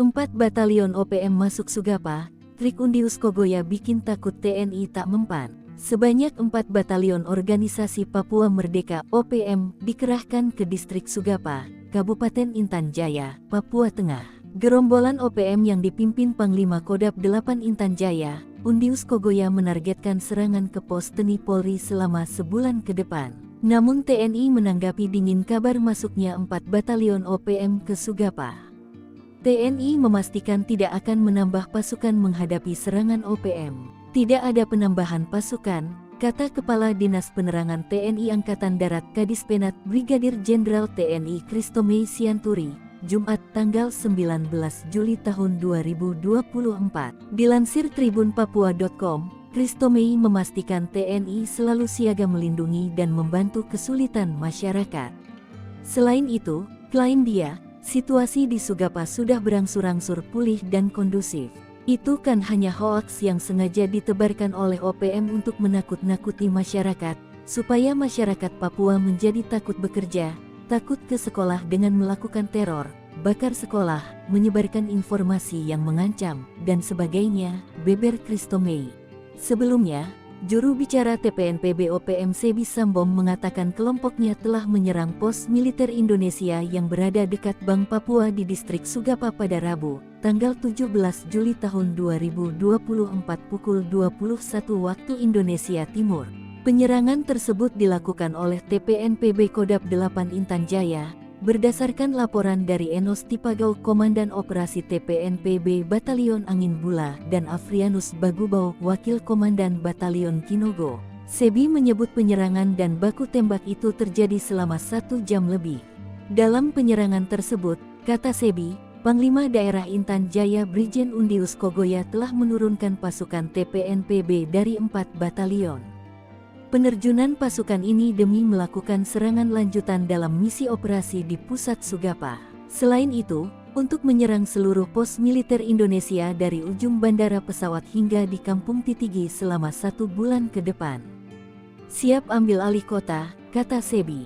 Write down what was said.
4 Batalion OPM masuk Sugapa, trik Undius Kogoya bikin takut TNI tak mempan. Sebanyak 4 Batalion Organisasi Papua Merdeka OPM dikerahkan ke distrik Sugapa, Kabupaten Intan Jaya, Papua Tengah. Gerombolan OPM yang dipimpin Panglima Kodap 8 Intan Jaya, Undius Kogoya menargetkan serangan ke pos TNI Polri selama sebulan ke depan. Namun TNI menanggapi dingin kabar masuknya 4 Batalion OPM ke Sugapa. TNI memastikan tidak akan menambah pasukan menghadapi serangan OPM. Tidak ada penambahan pasukan, kata Kepala Dinas Penerangan TNI Angkatan Darat Kadispenat Brigadir Jenderal TNI Christomei Sianturi, Jumat tanggal 19 Juli tahun 2024. Dilansir tribunpapua.com, Christomei memastikan TNI selalu siaga melindungi dan membantu kesulitan masyarakat. Selain itu, klaim dia, situasi di Sugapa sudah berangsur-angsur pulih dan kondusif. Itu kan hanya hoaks yang sengaja ditebarkan oleh OPM untuk menakut-nakuti masyarakat, supaya masyarakat Papua menjadi takut bekerja, takut ke sekolah dengan melakukan teror, bakar sekolah, menyebarkan informasi yang mengancam, dan sebagainya, beber Christomei. Sebelumnya, juru bicara TPNPB OPM Sebi Sambom mengatakan kelompoknya telah menyerang pos militer Indonesia yang berada dekat Bank Papua di distrik Sugapa pada Rabu, tanggal 17 Juli tahun 2024 pukul 21 waktu Indonesia Timur. Penyerangan tersebut dilakukan oleh TPNPB Kodap 8 Intan Jaya, berdasarkan laporan dari Enos Tipagau Komandan Operasi TPNPB Batalion Angin Bula dan Afrianus Bagubau Wakil Komandan Batalion Kinogo. Sebi menyebut penyerangan dan baku tembak itu terjadi selama 1 jam lebih. Dalam penyerangan tersebut, kata Sebi, Panglima Daerah Intan Jaya Brigjen Undius Kogoya telah menurunkan pasukan TPNPB dari 4 batalion. Penerjunan pasukan ini demi melakukan serangan lanjutan dalam misi operasi di pusat Sugapa. Selain itu, untuk menyerang seluruh pos militer Indonesia dari ujung bandara pesawat hingga di Kampung Titigi selama 1 bulan ke depan. Siap ambil alih kota, kata Sebi.